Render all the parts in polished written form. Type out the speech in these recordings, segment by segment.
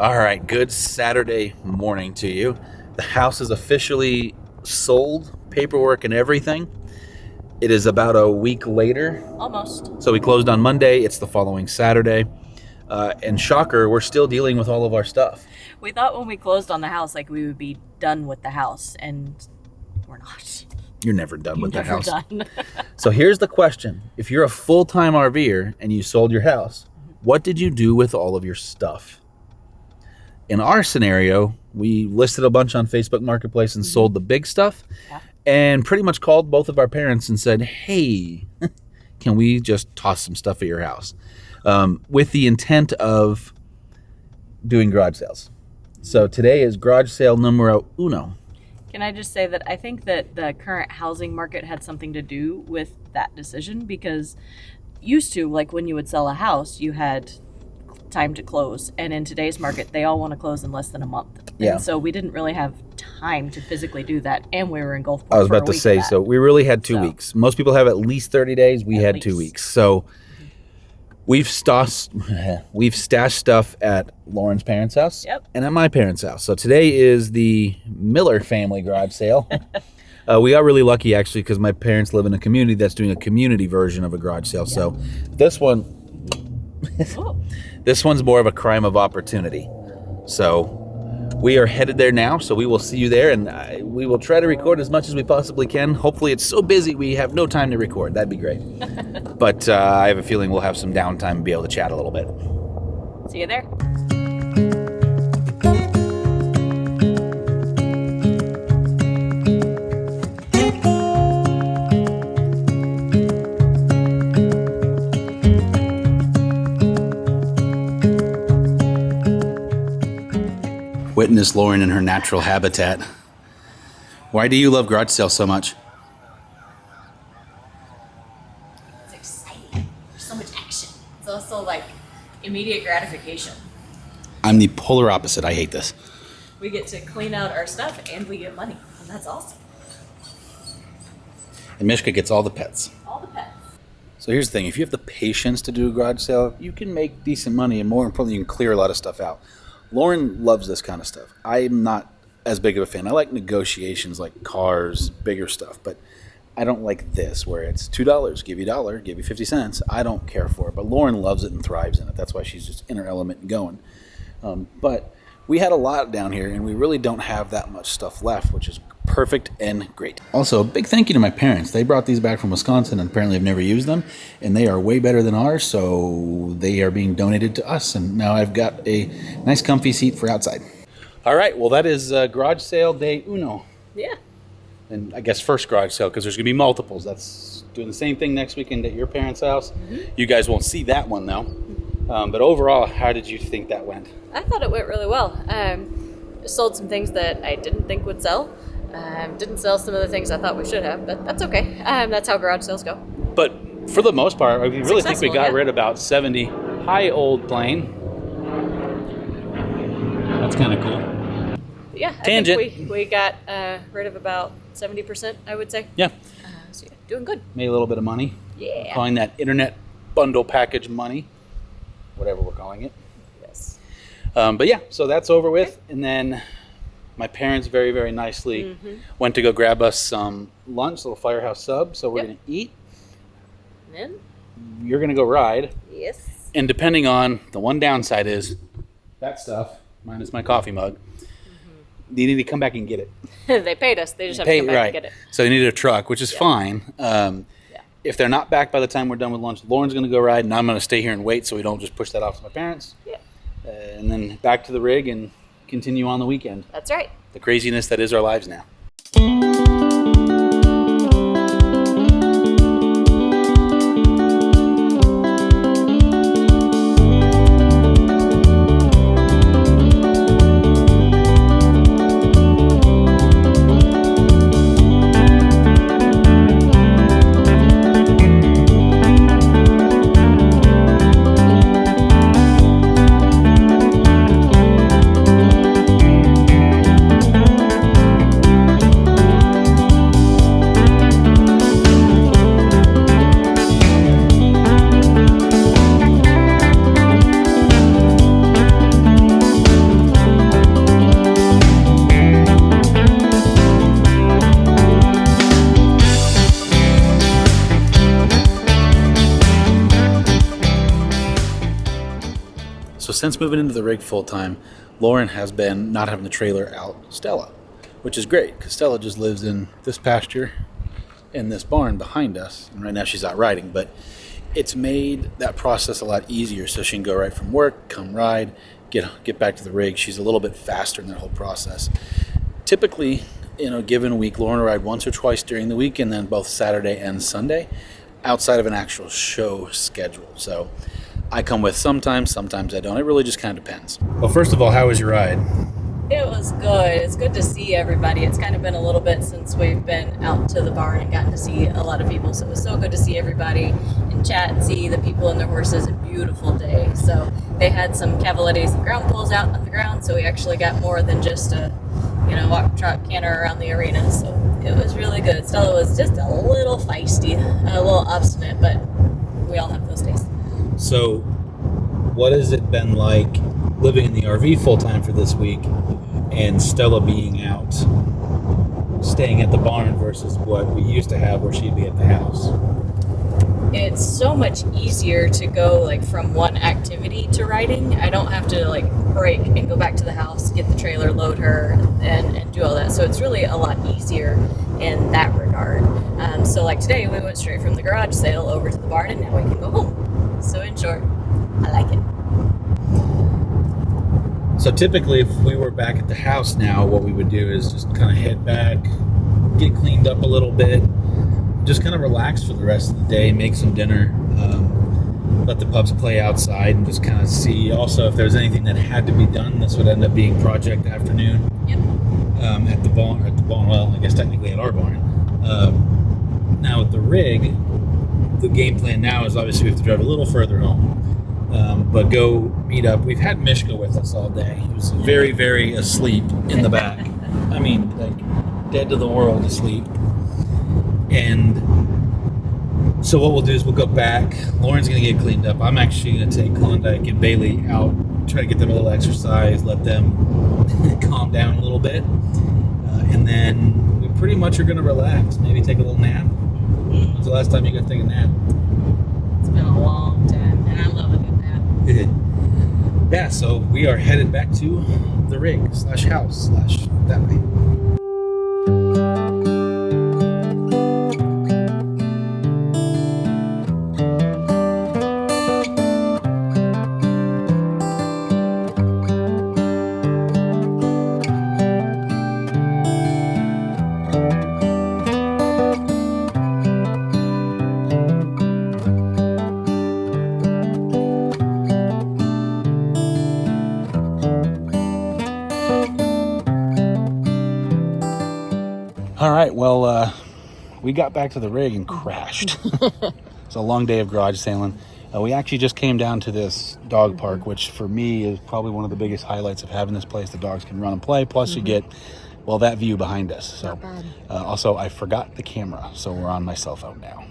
All right, good Saturday morning to you. The house is officially sold, paperwork and everything. It is about a week later. Almost. So we closed on Monday. It's the following Saturday. And shocker, we're still dealing with all of our stuff. We thought when we closed on the house, like we would be done with the house, and we're not. You're never done with the house. Done. So here's the question. If you're a full-time RVer and you sold your house, what did you do with all of your stuff? In our scenario, we listed a bunch on Facebook Marketplace and sold the big stuff, and pretty much called both of our parents and said, hey, can we just toss some stuff at your house? With the intent of doing garage sales. So today is garage sale numero uno. Can I just say that I think that the current housing market had something to do with that decision, because used to, like when you would sell a house, you had time to close, and in today's market they all want to close in less than a month. Yeah. And so we didn't really have time to physically do that, and we were in Gulfport. I was about to say, so we really had 2 weeks. Most people have at least 30 days. We had 2 weeks. So we've stashed stuff at Lauren's parents' house and at my parents' house. So today is the Miller family garage sale. We got really lucky, actually, because my parents live in a community that's doing a community version of a garage sale. So this one, this one's more of a crime of opportunity. So we are headed there now. So we will see you there, and we will try to record as much as we possibly can. Hopefully it's so busy we have no time to record. That'd be great. But I have a feeling we'll have some downtime and be able to chat a little bit. See you there. Witness Lauren in her natural habitat. Why do you love garage sales so much? It's exciting. There's so much action. It's also like immediate gratification. I'm the polar opposite. I hate this. We get to clean out our stuff and we get money, and that's awesome. And Mishka gets all the pets. All the pets. So here's the thing. If you have the patience to do a garage sale, you can make decent money, and more importantly, you can clear a lot of stuff out. Lauren loves this kind of stuff. I'm not as big of a fan. I like negotiations like cars, bigger stuff, but I don't like this where it's $2, give you $1, give you 50 cents. I don't care for it, but Lauren loves it and thrives in it. That's why she's just in her element and going. But we had a lot down here, and we really don't have that much stuff left, which is perfect and great. Also, a big thank you to my parents. They brought these back from Wisconsin, and apparently I've never used them, and they are way better than ours, so they are being donated to us, and now I've got a nice comfy seat for outside. All right, well, that is garage sale day uno. Yeah. And I guess first garage sale, because there's going to be multiples. That's doing the same thing next weekend at your parents' house. You guys won't see that one, though. But overall, how did you think that went? I thought it went really well. Sold some things that I didn't think would sell. Didn't sell some of the things I thought we should have, but that's okay. That's how garage sales go. But for the most part, I really think we got rid of about 70 high old plane. That's kind of cool. Yeah, Tangent. I think we got rid of about 70%, I would say. Yeah. So yeah, doing good. Made a little bit of money. Yeah. Calling that internet bundle package money, whatever we're calling it. Yes. But yeah, so that's over with. Okay. And then my parents very, very nicely went to go grab us some lunch, a little Firehouse sub. So we're going to eat. And then? You're going to go ride. Yes. And depending on, the one downside is that stuff, minus my coffee mug, you need to come back and get it. They paid us. They just have to come back and get it. So they needed a truck, which is fine. If they're not back by the time we're done with lunch, Lauren's going to go ride, and I'm going to stay here and wait so we don't just push that off to my parents. Yeah. And then back to the rig and continue on the weekend. That's right. The craziness that is our lives now. since moving into the rig full time, Lauren has been not having the trailer out Stella, which is great because Stella just lives in this pasture in this barn behind us, and right now she's out riding, but it's made that process a lot easier so she can go right from work, come ride, get back to the rig. She's a little bit faster in that whole process. Typically, in a given week, Lauren will ride once or twice during the week, and then both Saturday and Sunday outside of an actual show schedule. So I come with sometimes I don't. It really just kind of depends. Well, first of all, how was your ride? It was good. It's good to see everybody. It's kind of been a little bit since we've been out to the barn and gotten to see a lot of people. So it was so good to see everybody and chat and see the people and their horses. A beautiful day. So they had some cavalettes and ground poles out on the ground. So we actually got more than just a, walk, trot, canter around the arena. So it was really good. Stella was just a little feisty, a little obstinate, but we all have those days. So what has it been like living in the RV full time for this week and Stella being out staying at the barn versus what we used to have where she'd be at the house? It's so much easier to go from one activity to riding. I don't have to break and go back to the house, get the trailer, load her, and do all that. So it's really a lot easier in that regard. So today we went straight from the garage sale over to the barn, and now we can go home. So in short, I like it. So typically, if we were back at the house now, what we would do is just kind of head back, get cleaned up a little bit, just kind of relax for the rest of the day, make some dinner, let the pups play outside, and just kind of see also if there's anything that had to be done. This would end up being project afternoon. Yep. At the barn. Well, I guess technically at our barn. Now with the rig, the game plan now is obviously we have to drive a little further home. But go meet up. We've had Mishka with us all day. He was very, very asleep in the back. I mean, dead to the world asleep. And so what we'll do is we'll go back. Lauren's going to get cleaned up. I'm actually going to take Klondike and Bailey out, try to get them a little exercise, let them calm down a little bit. And then we pretty much are going to relax. Maybe take a little nap. When's the last time you got to take a nap? It's been a long time, and I love a good nap. Yeah, so we are headed back to the rig /house that way. All right, well, we got back to the rig and crashed. It's a long day of garage sailing. We actually just came down to this dog park, which for me is probably one of the biggest highlights of having this place. The dogs can run and play, plus you get, that view behind us. So, also, I forgot the camera, so we're on my cell phone now.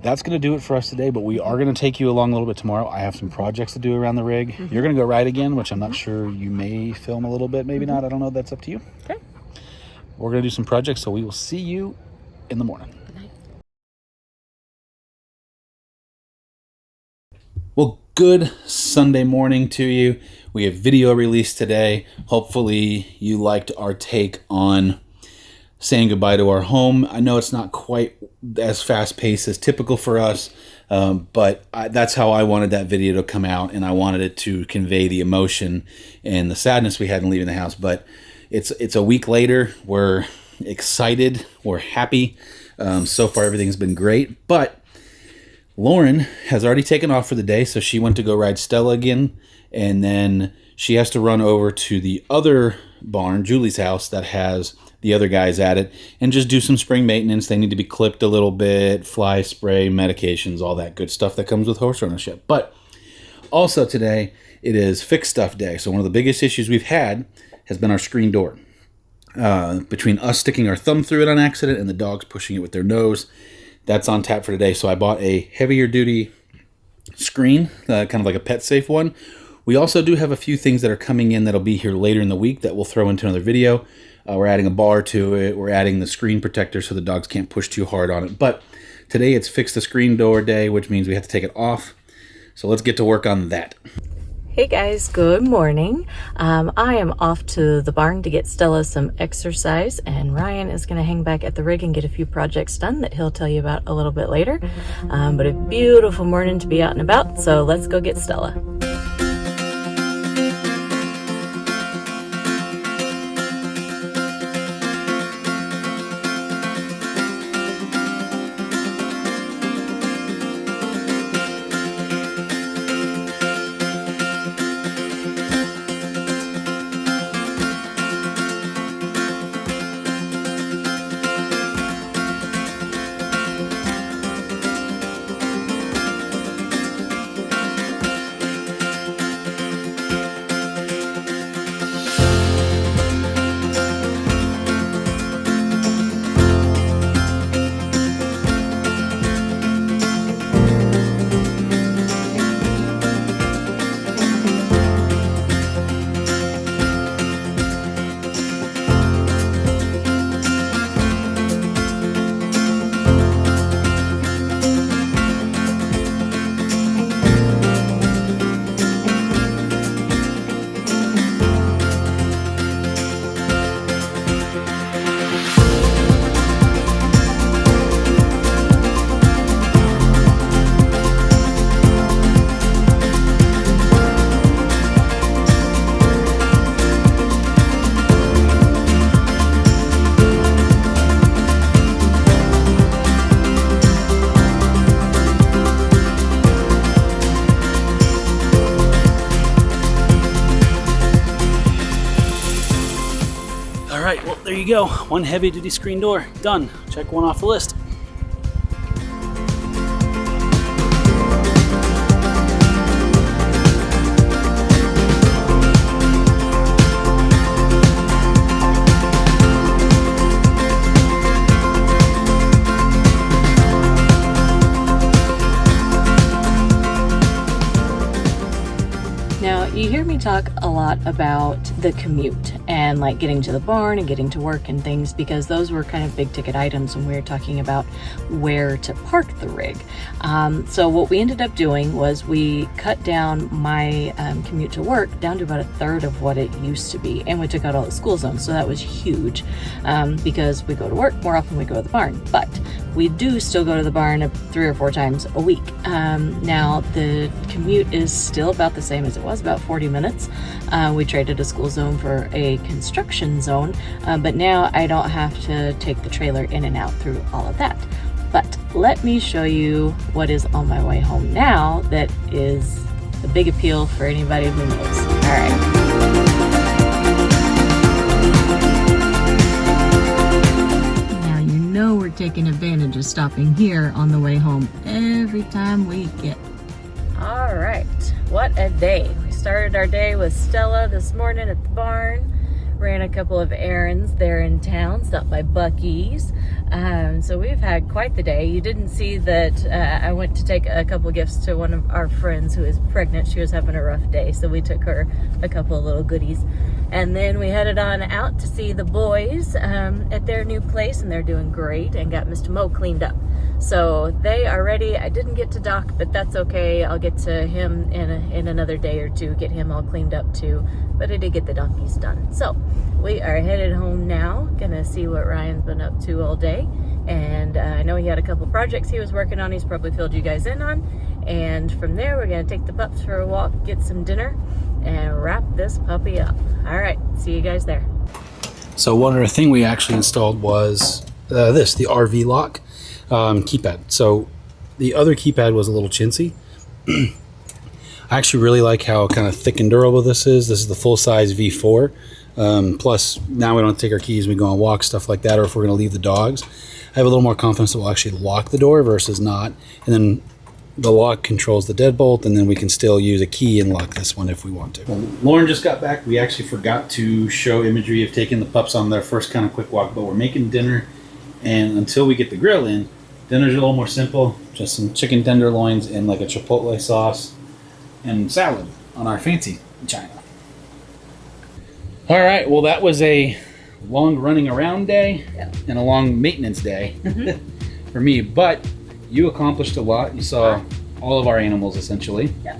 That's going to do it for us today, but we are going to take you along a little bit tomorrow. I have some projects to do around the rig. You're going to go ride again, which I'm not sure. You may film a little bit, maybe not. I don't know. That's up to you. Okay. We're going to do some projects, so we will see you in the morning. Good night. Well, good Sunday morning to you. We have video release today. Hopefully you liked our take on saying goodbye to our home. I know it's not quite as fast-paced as typical for us, but that's how I wanted that video to come out, and I wanted it to convey the emotion and the sadness we had in leaving the house. But it's a week later. We're excited. We're happy. So far, everything's been great. But Lauren has already taken off for the day, so she went to go ride Stella again, and then she has to run over to the other barn, Julie's house, that has the other guys at it, and just do some spring maintenance. They need to be clipped a little bit, fly spray, medications, all that good stuff that comes with horse ownership. But also today, it is Fix Stuff Day. So one of the biggest issues we've had has been our screen door. Between us sticking our thumb through it on accident and the dogs pushing it with their nose, that's on tap for today. So I bought a heavier duty screen, kind of like a pet safe one. We also do have a few things that are coming in that'll be here later in the week that we'll throw into another video. We're adding a bar to it. We're adding the screen protector so the dogs can't push too hard on it. But today it's Fix the Screen Door Day, which means we have to take it off. So let's get to work on that. Hey guys, good morning. I am off to the barn to get Stella some exercise, and Ryan is going to hang back at the rig and get a few projects done that he'll tell you about a little bit later. But a beautiful morning to be out and about, so let's go get Stella. All right, well, there you go. One heavy-duty screen door, done. Check one off the list. Now, you hear me talk a lot about the commute and like getting to the barn and getting to work and things, because those were kind of big ticket items when we were talking about where to park the rig. So what we ended up doing was we cut down my commute to work down to about a third of what it used to be, and we took out all the school zones, so that was huge, because we go to work more often than we go to the barn, but we do still go to the barn 3 or 4 times a week. Now the commute is still about the same as it was, about 40 minutes. We traded a school zone for a construction zone, but now I don't have to take the trailer in and out through all of that. But let me show you what is on my way home now that is a big appeal for anybody who knows. All right. We're taking advantage of stopping here on the way home every time we get. All right, what a day. We started our day with Stella this morning at the barn, ran a couple of errands there in town, stopped by Buc-ee's. So we've had quite the day. You didn't see that I went to take a couple gifts to one of our friends who is pregnant. She was having a rough day, so we took her a couple of little goodies. And then we headed on out to see the boys at their new place, and they're doing great, and got Mr. Mo cleaned up. So they are ready. I didn't get to Doc, but that's okay. I'll get to him in another day or two, get him all cleaned up too. But I did get the donkeys done. So we are headed home now. Gonna see what Ryan's been up to all day. And I know he had a couple projects he was working on. He's probably filled you guys in on. And from there, we're gonna take the pups for a walk, get some dinner, and wrap this puppy up. All right, see you guys there. So one other thing we actually installed was the RV lock keypad. So the other keypad was a little chintzy. I actually really like how kind of thick and durable this is. This is the full-size V4. Plus, now we don't take our keys, we go on walks, stuff like that, or if we're going to leave the dogs. I have a little more confidence that we'll actually lock the door versus not. And then the lock controls the deadbolt, and then we can still use a key and lock this one if we want to. Well, Lauren just got back. We actually forgot to show imagery of taking the pups on their first kind of quick walk, but we're making dinner, and until we get the grill in, dinner's a little more simple. Just some chicken tenderloins and like a chipotle sauce and salad on our fancy china. All right, well, that was a long running around day and a long maintenance day for me, but you accomplished a lot. You saw all of our animals essentially. Yeah.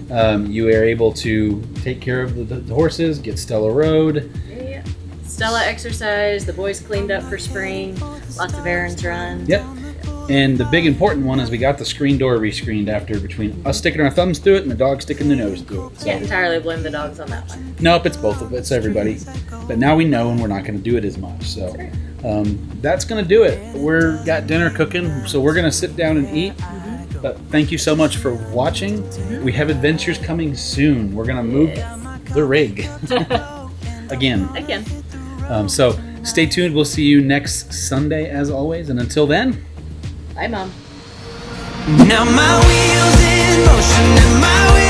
You are able to take care of the horses, get Stella rode. Yeah. Stella exercised, the boys cleaned up for spring, lots of errands run. Yep. And the big important one is we got the screen door rescreened after, between us sticking our thumbs through it and the dog sticking their nose through it. So, Can't entirely blame the dogs on that one. nope, it's both of it. It's everybody. But now we know, and we're not going to do it as much. So that's going to do it. We're got dinner cooking, so we're going to sit down and eat. But thank you so much for watching. We have adventures coming soon. We're going to move the rig again. So stay tuned. We'll see you next Sunday as always. And until then, bye, Mom. Now my wheels in motion and my wheels